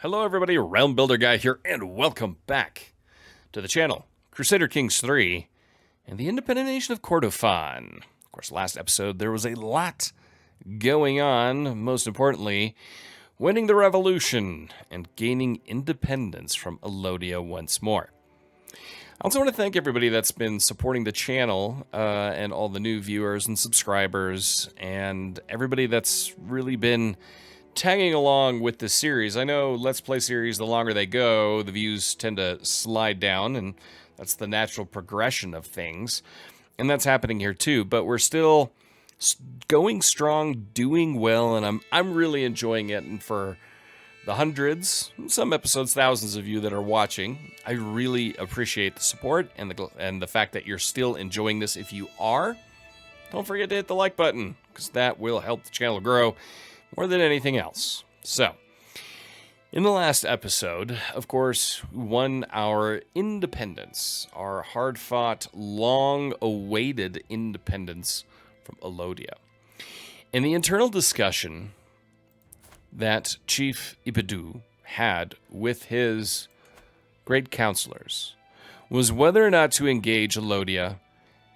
Hello everybody, Realm Builder Guy here, and welcome back to the channel. Crusader Kings 3 and the independent nation of Kordofan. Of course, last episode there was a lot going on, most importantly, winning the revolution and gaining independence from Elodia once more. I also want to thank everybody that's been supporting the channel and all the new viewers and subscribers and everybody that's really been tagging along with this series. I know Let's Play series, the longer they go, the views tend to slide down, and that's the natural progression of things. And that's happening here too, but we're still going strong, doing well, and I'm really enjoying it. And for the hundreds, some episodes, thousands of you that are watching, I really appreciate the support and the fact that you're still enjoying this. If you are, don't forget to hit the like button, because that will help the channel grow more than anything else. So, in the last episode, of course, we won our independence, our hard-fought, long-awaited independence from Elodia. In the internal discussion that Chief Ipedu had with his great counselors was whether or not to engage Elodia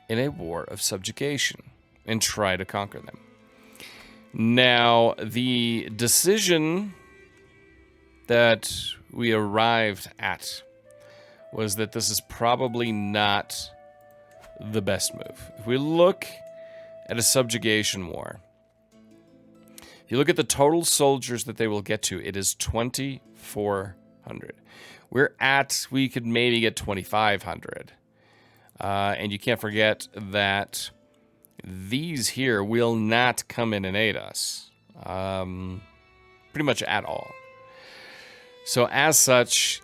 in a war of subjugation and try to conquer them. Now, the decision that we arrived at was that this is probably not the best move. If we look at a subjugation war, if you look at the total soldiers that they will get to, it is 2,400. We could maybe get 2,500. And you can't forget that these here will not come in and aid us, pretty much at all. So as such,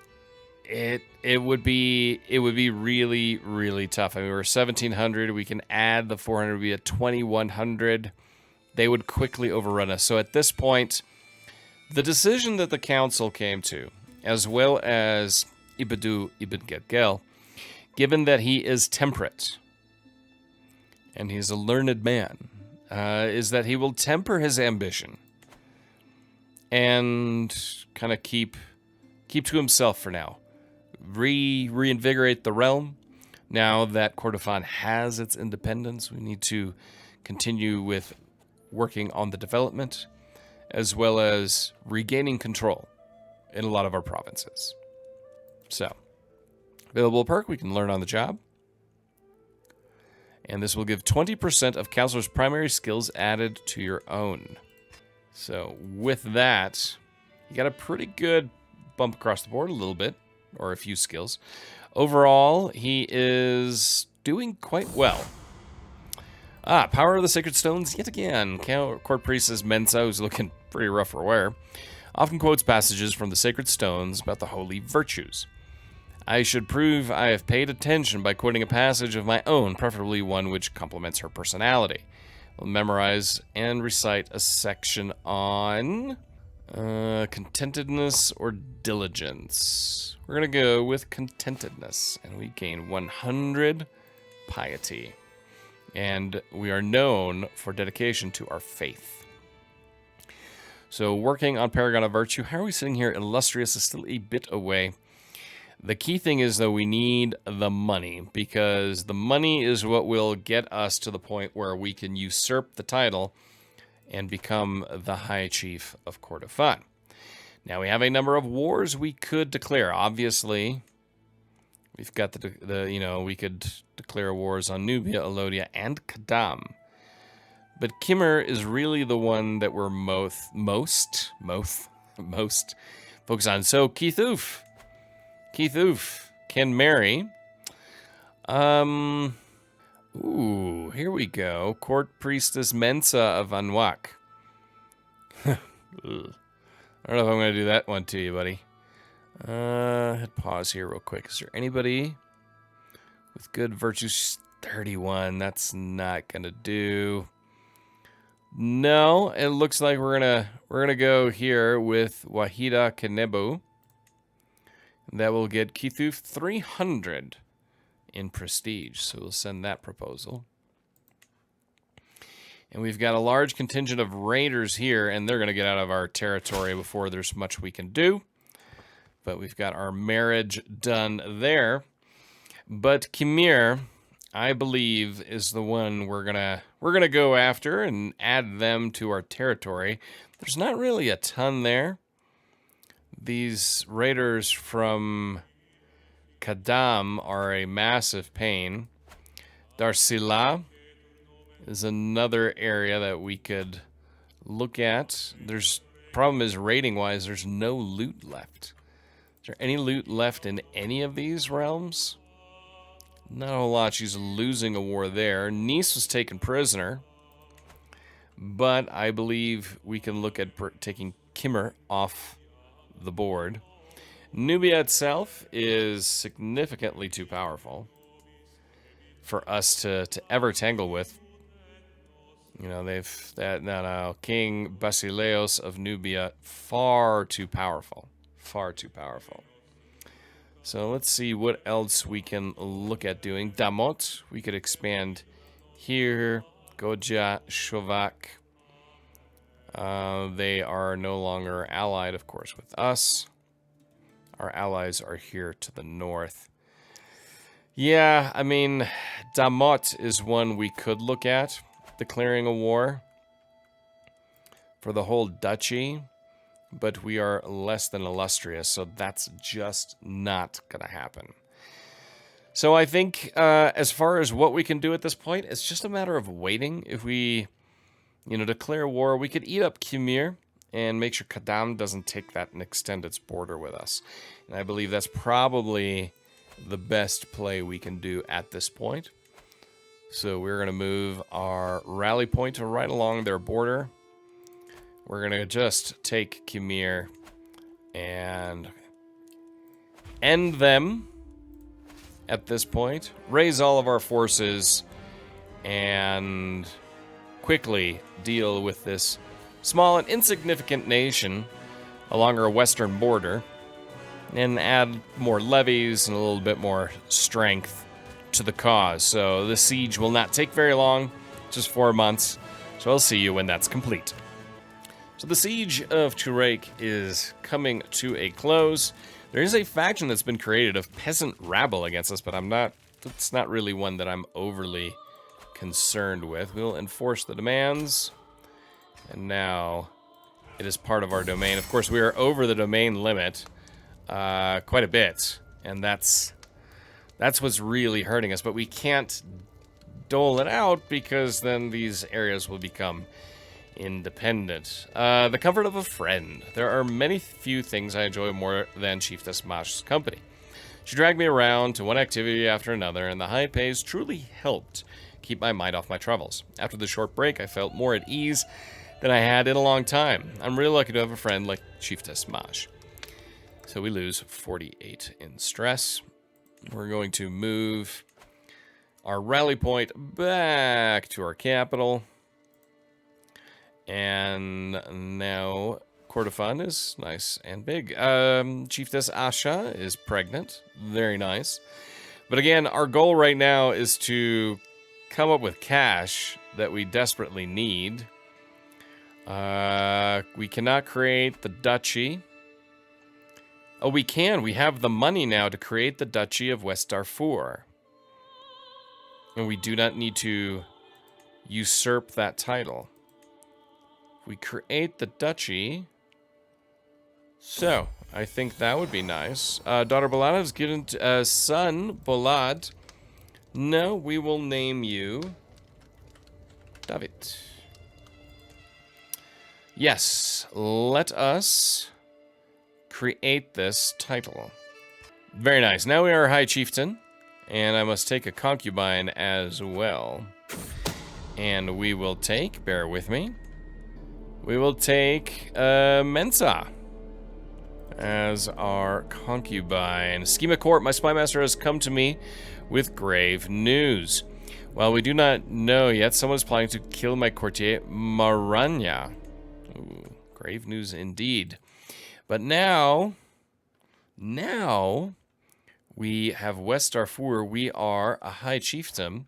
it would be really, really tough. I mean, we're 1,700. We can add the 400. We'd be at 2,100. They would quickly overrun us. So at this point, the decision that the council came to, as well as Ipedu Ibn Gedgel, given that he is temperate, and he's a learned man, is that he will temper his ambition and kind of keep to himself for now. Reinvigorate the realm. Now that Kordofan has its independence, we need to continue with working on the development, as well as regaining control in a lot of our provinces. So, available perk, we can learn on the job. And this will give 20% of counselor's primary skills added to your own. So with that, you got a pretty good bump across the board a little bit, or a few skills. Overall, he is doing quite well. Power of the Sacred Stones, yet again. Court Priestess Mensa, who's looking pretty rough for wear, often quotes passages from the Sacred Stones about the holy virtues. I should prove I have paid attention by quoting a passage of my own, preferably one which complements her personality. We'll memorize and recite a section on contentedness or diligence. We're going to go with contentedness, and we gain 100 piety. And we are known for dedication to our faith. So working on Paragon of Virtue, how are we sitting here? Illustrious is still a bit away. The key thing is, though, we need the money, because the money is what will get us to the point where we can usurp the title and become the High Chief of Kordofan. Now, we have a number of wars we could declare. Obviously, we've got we could declare wars on Nubia, Elodia, and Kadam. But Khmer is really the one that we're most focused on. So, Keithoof can marry. Ooh, here we go. Court Priestess Mensa of Anwak. I don't know if I'm going to do that one to you, buddy. Hit pause here real quick. Is there anybody with good virtues? 31. That's not going to do. No, it looks like we're gonna go here with Wahida Kenebu. That will get Keithoof 300 in prestige, so we'll send that proposal. And we've got a large contingent of raiders here, and they're going to get out of our territory before there's much we can do. but we've got our marriage done there. But Khmer, I believe, is the one we're gonna go after and add them to our territory. There's not really a ton there. These raiders from Kadam are a massive pain. Darsila is another area that we could look at. Problem is, raiding wise, there's no loot left. Is there any loot left in any of these realms? Not a whole lot. She's losing a war there. Nice was taken prisoner, but I believe we can look at taking Khmer off the board. Nubia itself is significantly too powerful for us to ever tangle with. You know, King Basileos of Nubia, far too powerful. Far too powerful. So let's see what else we can look at doing. Damot, we could expand here. Goja, Shovak. They are no longer allied, of course, with us. Our allies are here to the north. Yeah, I mean, Damot is one we could look at, declaring a war for the whole duchy. But we are less than illustrious, so that's just not going to happen. So I think as far as what we can do at this point, it's just a matter of waiting. If we, declare war, we could eat up Khmer and make sure Kadam doesn't take that and extend its border with us. And I believe that's probably the best play we can do at this point. So we're going to move our rally point right along their border. We're going to just take Khmer and end them at this point. Raise all of our forces and quickly deal with this small and insignificant nation along our western border. And add more levies and a little bit more strength to the cause. So the siege will not take very long, just 4 months. So I'll see you when that's complete. So the siege of Turek is coming to a close. There is a faction that's been created of peasant rabble against us, but it's not really one that I'm overly concerned with. We'll enforce the demands. And now it is part of our domain. Of course, we are over the domain limit quite a bit. And that's what's really hurting us. But we can't dole it out because then these areas will become independent. The comfort of a friend. There are many few things I enjoy more than Chieftess Mash's company. She dragged me around to one activity after another, and the high pays truly helped keep my mind off my troubles. After the short break, I felt more at ease than I had in a long time. I'm really lucky to have a friend like Chieftess Mash. So we lose 48 in stress. We're going to move our rally point back to our capital. And now Kordofan is nice and big. Chieftess Asha is pregnant. Very nice. But again, our goal right now is to come up with cash that we desperately need. We cannot create the duchy. Oh, we can. We have the money now to create the Duchy of West Darfur. And we do not need to usurp that title. We create the duchy. So, I think that would be nice. Daughter Balad is given to son Bolad. No, we will name you David. Yes, let us create this title. Very nice. Now we are High Chieftain, and I must take a concubine as well. And we will take, bear with me, we will take Mensa as our concubine. Schema Court, my spy master has come to me with grave news. While we do not know yet, someone is planning to kill my courtier, Maranya. Ooh, grave news indeed. But now we have West Darfur. We are a high chieftain.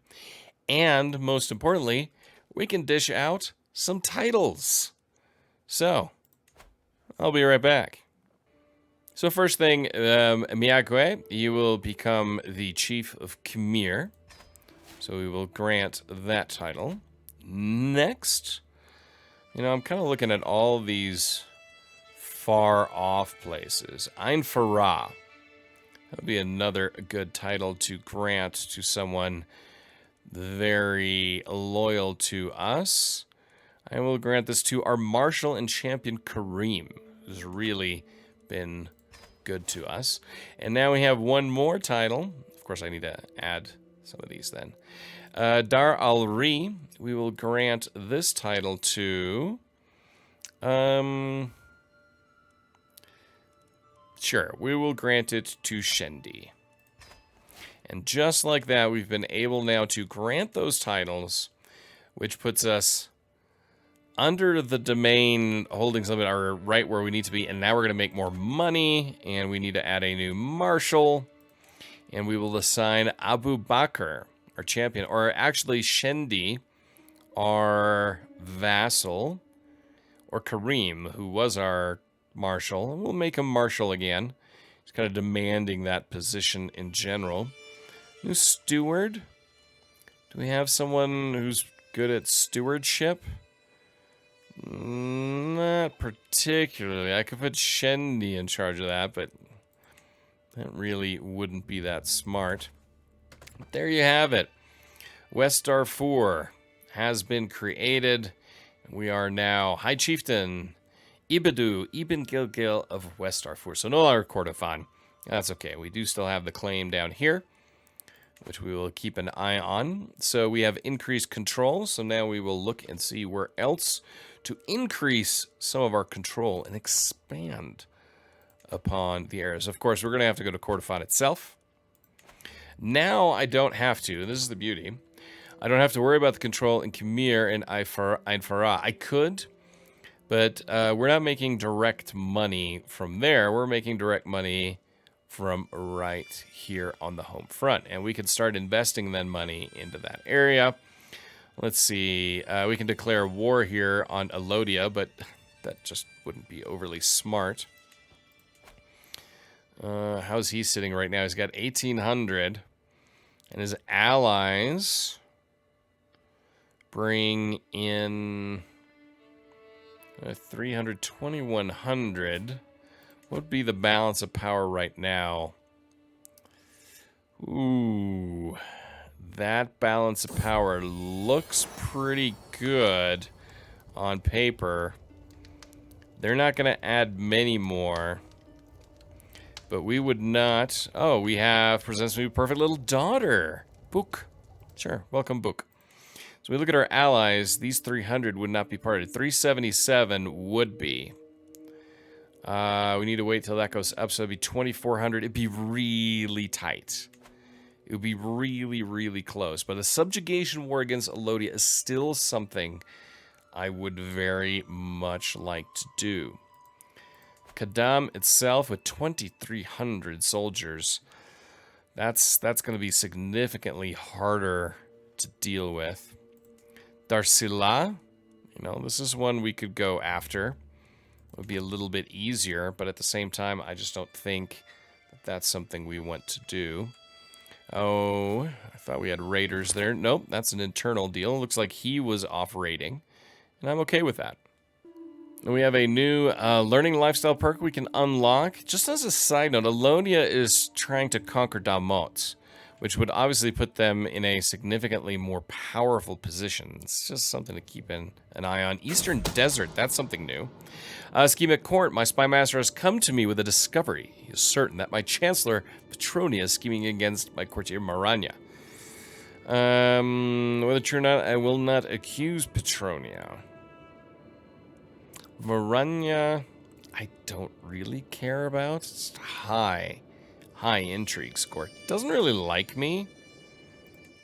And most importantly, we can dish out some titles. So, I'll be right back. So first thing, Miyagwe, you will become the chief of Khmer. So we will grant that title. Next, you know, I'm kind of looking at all these far off places. Ain Farah. That would be another good title to grant to someone very loyal to us. I will grant this to our Marshal and Champion Kareem, who's really been good to us. And now we have one more title. Of course, I need to add some of these then. Dar al-Ri, we will grant this title to... Sure, we will grant it to Shendi. And just like that, we've been able now to grant those titles, which puts us under the domain holdings limit, are right where we need to be. And now we're going to make more money, and we need to add a new marshal. And we will assign Abu Bakr, our champion, or actually Shendi, our vassal, or Kareem, who was our marshal. And we'll make him marshal again. He's kind of demanding that position in general. New steward. Do we have someone who's good at stewardship? Not particularly. I could put Shendi in charge of that, but that really wouldn't be that smart. But there you have it. West Darfur has been created. We are now High Chieftain Ibadu Ibn Gilgil of West Darfur. So no longer Kordofan. That's okay. We do still have the claim down here, which we will keep an eye on. So we have increased control. So now we will look and see where else to increase some of our control and expand upon the areas. Of course, we're going to have to go to Kordofan itself. Now I don't have to. This is the beauty. I don't have to worry about the control in Khmer and Ain Farah. I could, but we're not making direct money from there. We're making direct money from right here on the home front. And we could start investing then money into that area. Let's see. We can declare war here on Elodia, but that just wouldn't be overly smart. How's he sitting right now? He's got 1,800. And his allies bring in 300, 2,100. What would be the balance of power right now? Ooh, that balance of power looks pretty good on paper. They're not going to add many more. But we would not... Oh, we have presents me a perfect little daughter. Book. Sure, welcome, Book. So we look at our allies. These 300 would not be parted. 377 would be. We need to wait till that goes up, so it'd be 2,400. It'd be really tight. It would be really, really close. But a subjugation war against Elodia is still something I would very much like to do. Kadam itself with 2,300 soldiers. That's going to be significantly harder to deal with. Darsila, you know, this is one we could go after. It would be a little bit easier, but at the same time, I just don't think that that's something we want to do. Oh, I thought we had raiders there. Nope, that's an internal deal. It looks like he was off raiding, and I'm okay with that. And we have a new learning lifestyle perk we can unlock. Just as a side note, Elodia is trying to conquer Damot, which would obviously put them in a significantly more powerful position. It's just something to keep an eye on. Eastern Desert, that's something new. Scheme at court, my spy master has come to me with a discovery. He is certain that my chancellor, Petronia, is scheming against my courtier, Maranya. Whether true or not, I will not accuse Petronia. Maranya, I don't really care about. It's high intrigue score. Doesn't really like me,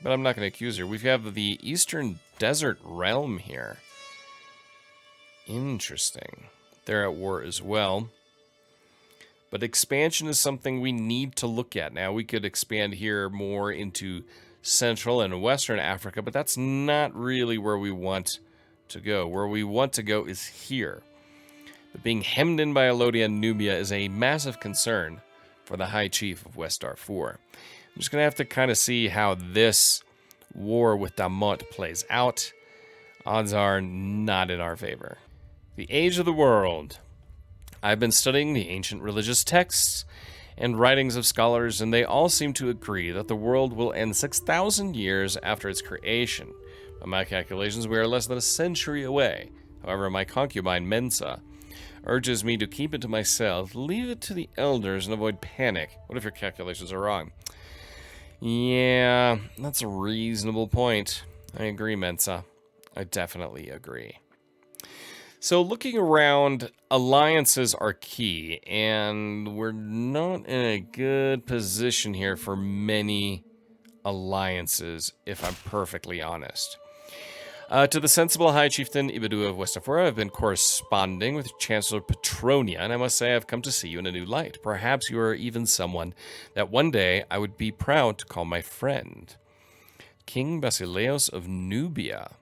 but I'm not going to accuse her. We have the Eastern Desert Realm here. Interesting. They're at war as well. But expansion is something we need to look at. Now, we could expand here more into Central and Western Africa, but that's not really where we want to go. Where we want to go is here. But being hemmed in by Elodia and Nubia is a massive concern for the High Chief of West Darfur. I'm just going to have to kind of see how this war with Damont plays out. Odds are not in our favor. The Age of the World. I've been studying the ancient religious texts and writings of scholars, and they all seem to agree that the world will end 6,000 years after its creation. By my calculations, we are less than a century away. However, my concubine Mensa urges me to keep it to myself, leave it to the elders, and avoid panic. What if your calculations are wrong? Yeah, that's a reasonable point. I agree, Mensa. I definitely agree. So looking around, alliances are key, and we're not in a good position here for many alliances, if I'm perfectly honest. To the sensible High Chieftain Ibadu of West Darfur, I've been corresponding with Chancellor Petronia, and I must say I've come to see you in a new light. Perhaps you are even someone that one day I would be proud to call my friend. King Basileos of Nubia.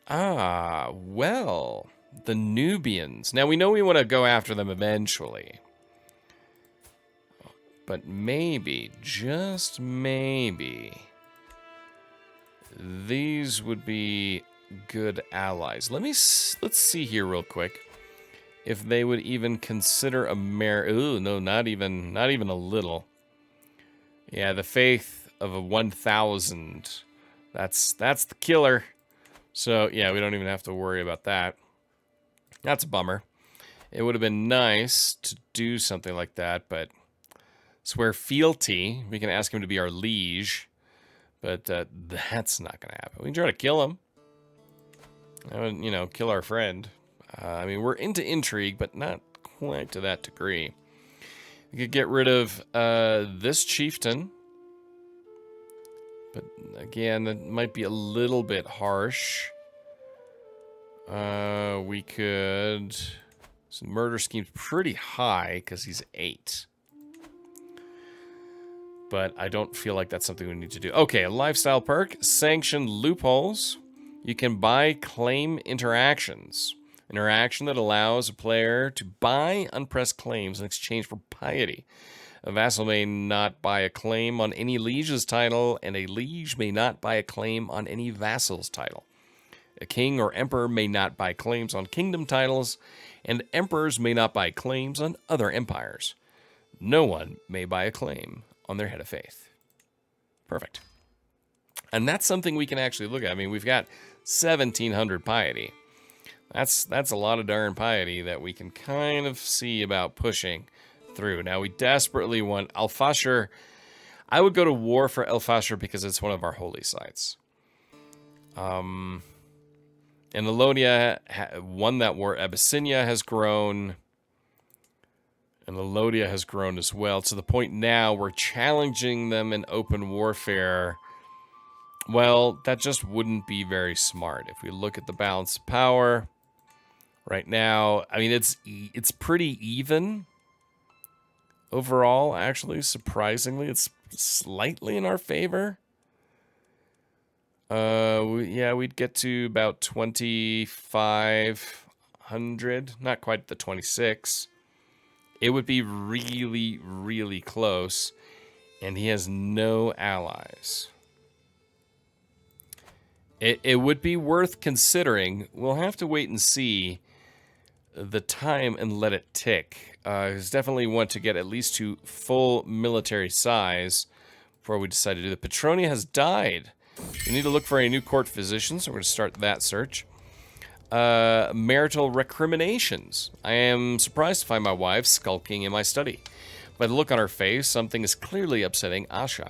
Ah, well, the Nubians. Now, we know we want to go after them eventually. But maybe, just maybe, these would be good allies. Let's see here real quick if they would even consider ooh, no, not even a little. Yeah, the faith of a 1,000. That's the killer. So, yeah, we don't even have to worry about that. That's a bummer. It would have been nice to do something like that, but swear fealty. We can ask him to be our liege, but that's not going to happen. We can try to kill him. You know, kill our friend. I mean, we're into intrigue, but not quite to that degree. We could get rid of this chieftain. But again, that might be a little bit harsh. We could... So murder scheme's pretty high because he's 8. But I don't feel like that's something we need to do. Okay, a lifestyle perk. Sanction loopholes. You can buy claim interactions. Interaction that allows a player to buy unpressed claims in exchange for piety. A vassal may not buy a claim on any liege's title, and a liege may not buy a claim on any vassal's title. A king or emperor may not buy claims on kingdom titles, and emperors may not buy claims on other empires. No one may buy a claim on their head of faith. Perfect. And that's something we can actually look at. I mean, we've got 1,700 piety. That's a lot of darn piety that we can kind of see about pushing through. Now, we desperately want Al-Fashir. I would go to war for Al-Fashir because it's one of our holy sites. And Elodia won that war. Abyssinia has grown. And Elodia has grown as well, to the point now we're challenging them in open warfare. Well, that just wouldn't be very smart. If we look at the balance of power right now, I mean, it's pretty even. Overall, actually, surprisingly, it's slightly in our favor. Yeah, we'd get to about 2,500. Not quite the 26. It would be really, really close. And he has no allies. It would be worth considering. We'll have to wait and see the time and let it tick. It's definitely want to get at least to full military size before we decide to do that. Petronia has died. We need to look for a new court physician, so we're going to start that search. Marital recriminations. I am surprised to find my wife skulking in my study. By the look on her face, something is clearly upsetting Asha.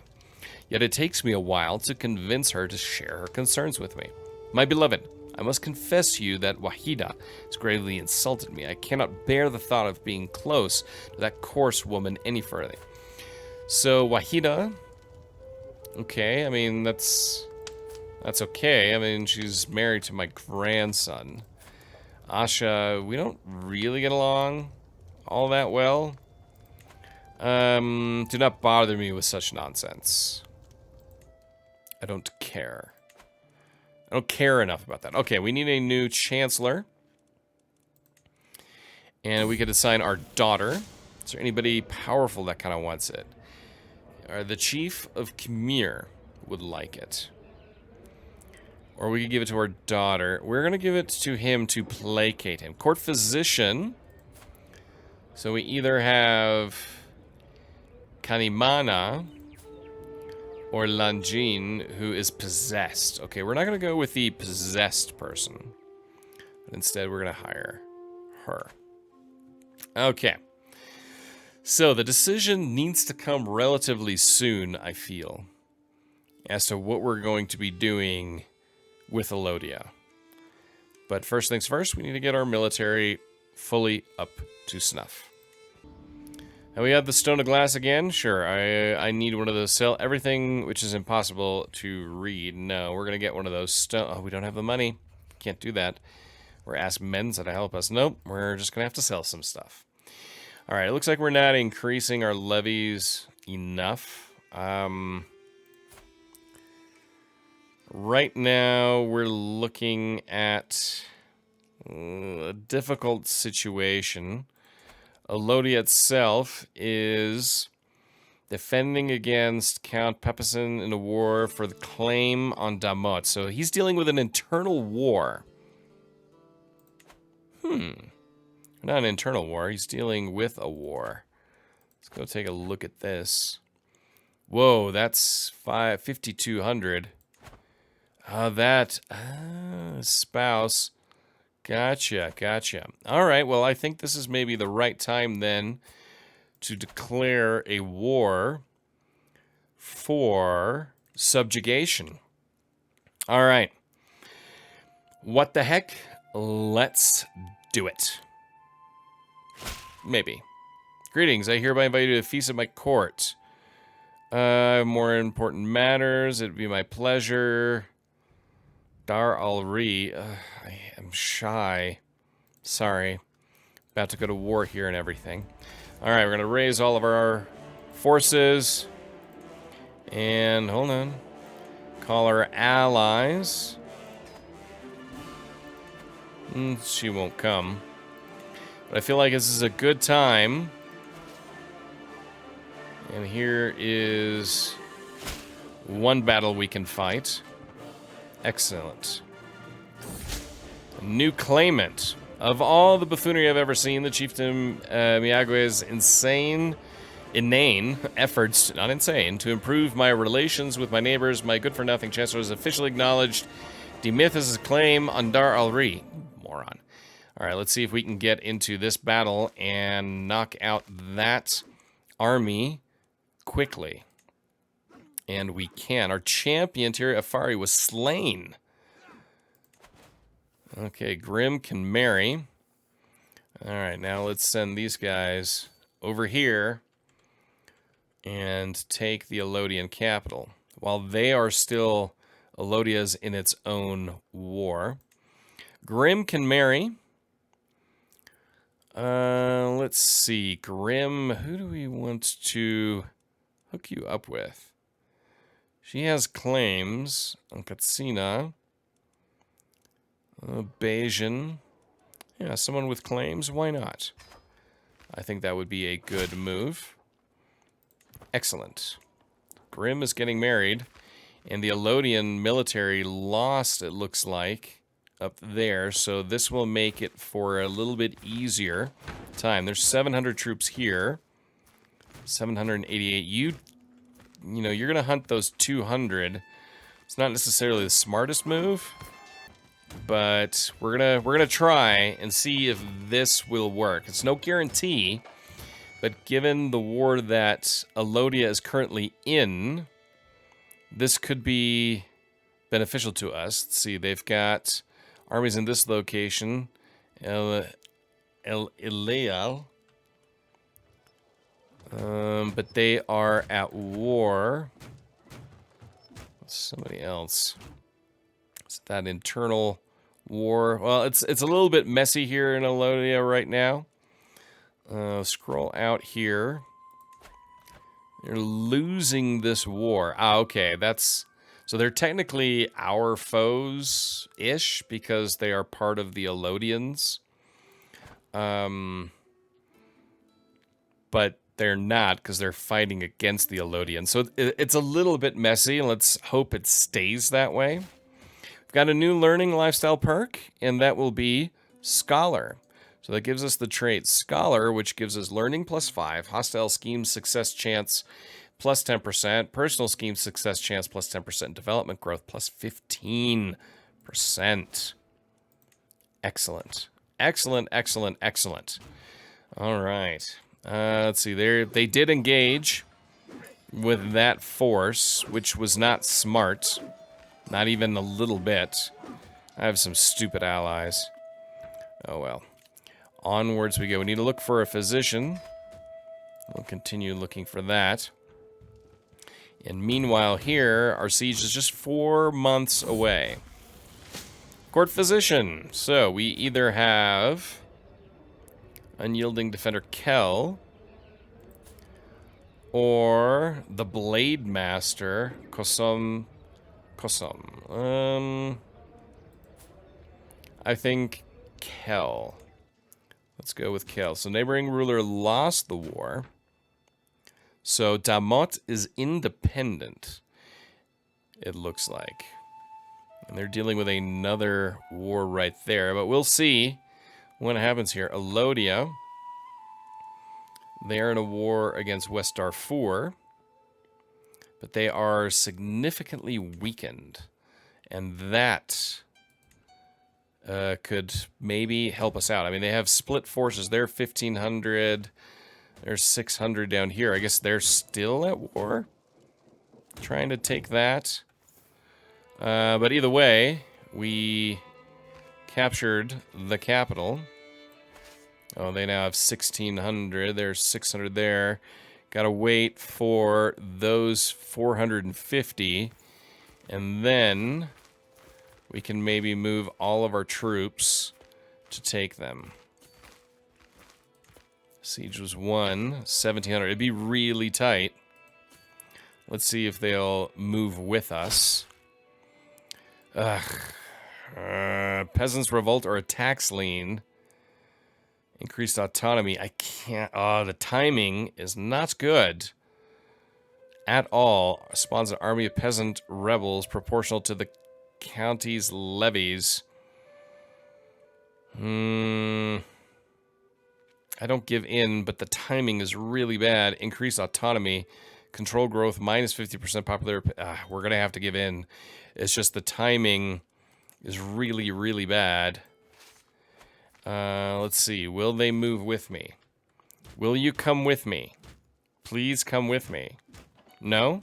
Yet it takes me a while to convince her to share her concerns with me. My beloved, I must confess to you that Wahida has gravely insulted me. I cannot bear the thought of being close to that coarse woman any further. So, Wahida... Okay, I mean, that's okay. I mean, she's married to my grandson. Asha, we don't really get along all that well. Do not bother me with such nonsense. I don't care. I don't care enough about that. Okay, we need a new chancellor. And we could assign our daughter. Is there anybody powerful that kind of wants it? The chief of Khmer would like it. Or we could give it to our daughter. We're going to give it to him to placate him. Court physician. So we either have Kanimana or Lanjin, who is possessed. Okay, we're not going to go with the possessed person. But instead, we're going to hire her. Okay. So the decision needs to come relatively soon, I feel, as to what we're going to be doing with Elodia. But first things first, we need to get our military fully up to snuff. And we have the stone of glass again. Sure, I need one of those. Sell everything which is impossible to read. No, we're going to get one of those stone. Oh, we don't have the money. Can't do that. We're ask Mensa to help us. Nope, we're just going to have to sell some stuff. All right, it looks like we're not increasing our levies enough. Right now, we're looking at a difficult situation. Elodia itself is defending against Count Pepsin in a war for the claim on Damot. So he's dealing with an internal war. Not an internal war. He's dealing with a war. Let's go take a look at this. Whoa, that's 5,200. Spouse. Gotcha. All right, well, I think this is maybe the right time then to declare a war for subjugation. All right. What the heck? Let's do it. Maybe. Greetings, I hereby invite you to a feast at my court. More important matters, it'd be my pleasure. Dar al-Ri, I am shy. Sorry. About to go to war here and everything. Alright, we're going to raise all of our forces. And, hold on. Call our allies. She won't come. But I feel like this is a good time. And here is one battle we can fight. Excellent. New claimant. Of all the buffoonery I've ever seen, the chieftain Miyague's inane efforts, not insane, to improve my relations with my neighbors, my good-for-nothing chancellor has officially acknowledged Demythus' claim on Dar al-Ri. Moron. All right, let's see if we can get into this battle and knock out that army quickly. And we can. Our champion, Tiri Afari, was slain. Okay, Grim can marry. All right, now let's send these guys over here and take the Elodian capital. While they are still, Elodia's in its own war. Grim can marry. Let's see. Grim, who do we want to hook you up with? She has claims on Katsina. Bayesian. Yeah, someone with claims. Why not? I think that would be a good move. Excellent. Grim is getting married. And the Elodian military lost, it looks like, up there. So this will make it for a little bit easier time. There's 700 troops here. 788. You know, you're going to hunt those 200. It's not necessarily the smartest move, but we're going to try and see if this will work. It's no guarantee, but given the war that Elodia is currently in, this could be beneficial to us. Let's see, they've got armies in this location. Elial. But they are at war. Somebody else. It's that internal war. Well, it's a little bit messy here in Elodia right now. Scroll out here. They're losing this war. Ah, okay. So they're technically our foes-ish because they are part of the Elodians. But they're not, because they're fighting against the Elodians. So it's a little bit messy, and let's hope it stays that way. We've got a new learning lifestyle perk, and that will be Scholar. So that gives us the trait Scholar, which gives us learning +5, hostile scheme success chance +10%, personal scheme success chance +10%, development growth +15%. Excellent. Excellent, excellent, excellent. All right. Let's see. They did engage with that force, which was not smart. Not even a little bit. I have some stupid allies. Oh, well. Onwards we go. We need to look for a physician. We'll continue looking for that. And meanwhile here, our siege is just 4 months away. Court physician. So we either have Unyielding Defender Kel or the Blade Master Kosum. I think Kel. Let's go with Kel. So neighboring ruler lost the war. So Damot is independent, it looks like. And they're dealing with another war right there. But we'll see what happens here. Elodia. They are in a war against West Darfur. But they are significantly weakened. And that could maybe help us out. I mean, they have split forces. They're 1,500. There's 600 down here. I guess they're still at war. Trying to take that. But either way, we captured the capital. Oh, they now have 1,600. There's 600 there. Gotta wait for those 450. And then we can maybe move all of our troops to take them. Siege was won. 1,700. It'd be really tight. Let's see if they'll move with us. Peasants revolt or a tax lien. Increased autonomy. I can't. The timing is not good at all. Spawns an army of peasant rebels proportional to the county's levies. I don't give in, but the timing is really bad. Increased autonomy. Control growth minus 50% popular. We're going to have to give in. It's just the timing is really, really bad. Let's see. Will they move with me? Will you come with me? Please come with me. No?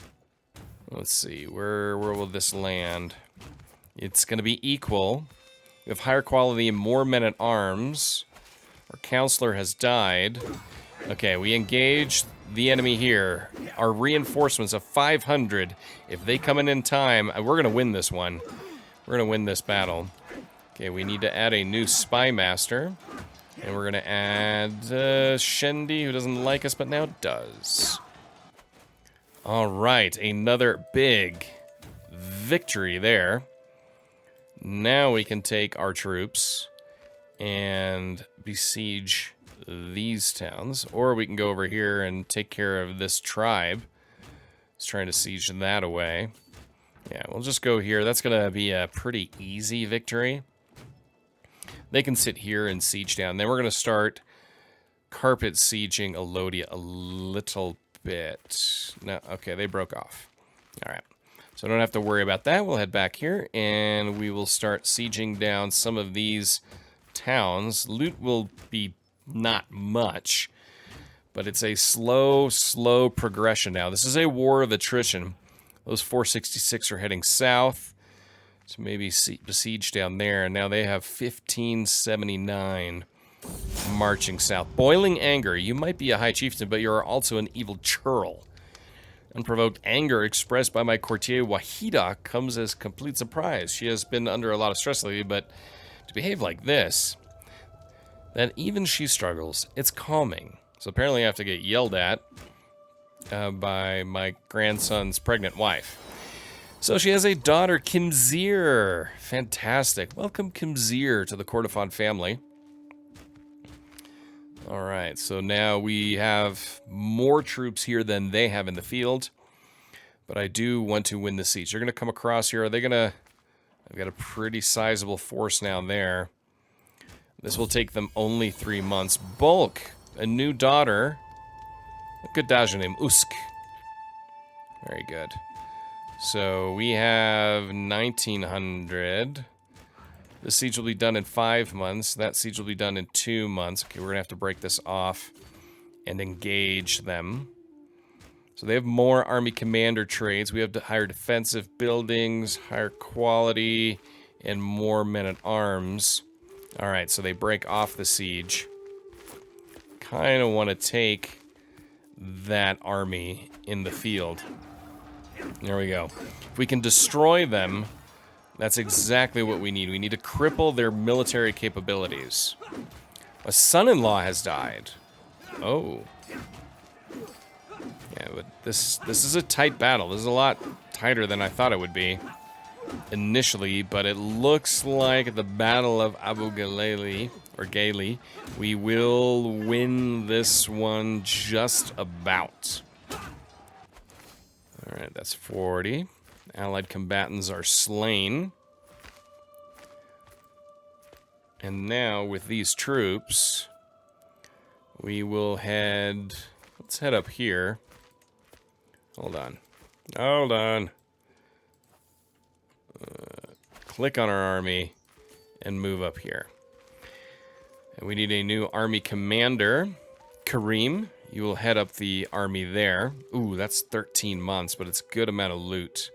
Let's see. Where will this land? It's going to be equal. We have higher quality and more men at arms. Our counselor has died. Okay, we engage the enemy here. Our reinforcements of 500. If they come in time, we're going to win this one. We're going to win this battle. Okay, we need to add a new spy master. And we're going to add Shendi, who doesn't like us, but now does. All right, another big victory there. Now we can take our troops and besiege these towns. Or we can go over here and take care of this tribe. It's trying to siege that away. Yeah, we'll just go here. That's going to be a pretty easy victory. They can sit here and siege down. Then we're going to start carpet sieging Elodia a little bit. No, okay, they broke off. All right. So I don't have to worry about that. We'll head back here, and we will start sieging down some of these towns. Loot will be not much, but it's a slow, slow progression now. This is a war of attrition. Those 466 are heading south to maybe besiege down there, and now they have 1579 marching south. Boiling anger. You might be a high chieftain, but you are also an evil churl. Unprovoked anger expressed by my courtier Wahida comes as complete surprise. She has been under a lot of stress lately, but to behave like this, that even she struggles, it's calming. So apparently I have to get yelled at by my grandson's pregnant wife. So she has a daughter, Kimzir. Fantastic. Welcome, Kimzir, to the Kordofan family. All right, so now we have more troops here than they have in the field. But I do want to win the siege. They're going to come across here. Are they going to... I've got a pretty sizable force now there. This will take them only 3 months. Bulk, a new daughter. A good Daja name, Usk. Very good. So we have 1900. The siege will be done in 5 months. That siege will be done in 2 months. Okay, we're going to have to break this off and engage them. So they have more army commander trades. We have to hire defensive buildings, higher quality, and more men-at-arms. All right, so they break off the siege. Kind of want to take that army in the field. There we go. If we can destroy them, that's exactly what we need. We need to cripple their military capabilities. A son-in-law has died. Oh. Yeah, but this is a tight battle. This is a lot tighter than I thought it would be initially, but it looks like at the Battle of Abu Ghali, or Ghali, we will win this one just about. All right, that's 40. Allied combatants are slain. And now with these troops, we will head... Let's head up here. Hold on. Hold on. Click on our army and move up here. And we need a new army commander. Kareem, you will head up the army there. Ooh, that's 13 months, but it's a good amount of loot.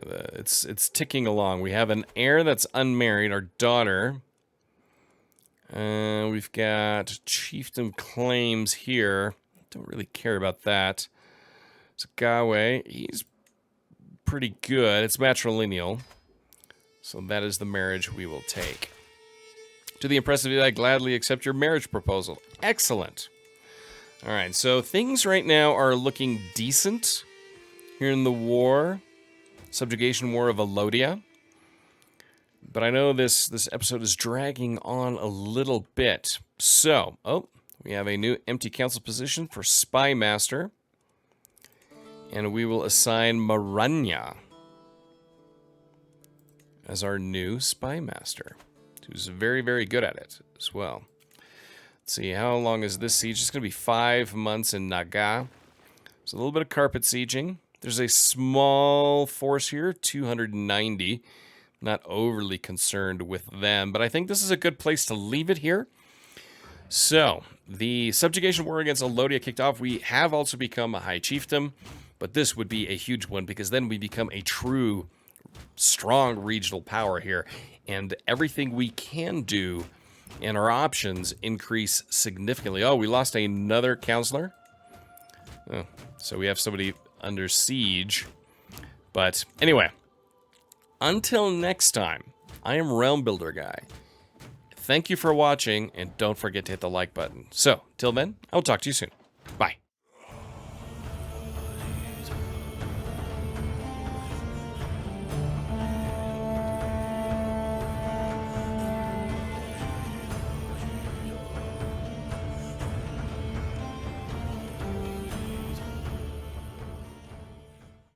Okay, it's ticking along. We have an heir that's unmarried, our daughter. We've got chiefdom claims here. Don't really care about that. Zagawe, he's pretty good. It's matrilineal. So that is the marriage we will take. To the impressive, I gladly accept your marriage proposal. Excellent. All right, so things right now are looking decent here in the war. Subjugation War of Elodia. But I know this episode is dragging on a little bit. So, we have a new empty council position for Spy Master. And we will assign Maranya as our new Spy Master, who's very, very good at it as well. Let's see, how long is this siege? It's going to be 5 months in Naga. There's a little bit of carpet sieging. There's a small force here, 290. Not overly concerned with them, but I think this is a good place to leave it here. So, the subjugation war against Elodia kicked off. We have also become a high chiefdom, but this would be a huge one because then we become a true, strong regional power here. And everything we can do and our options increase significantly. Oh, we lost another counselor. Oh, so we have somebody under siege. But anyway, until next time, I am Realm Builder Guy. Thank you for watching, and don't forget to hit the like button. So, till then, I'll talk to you soon.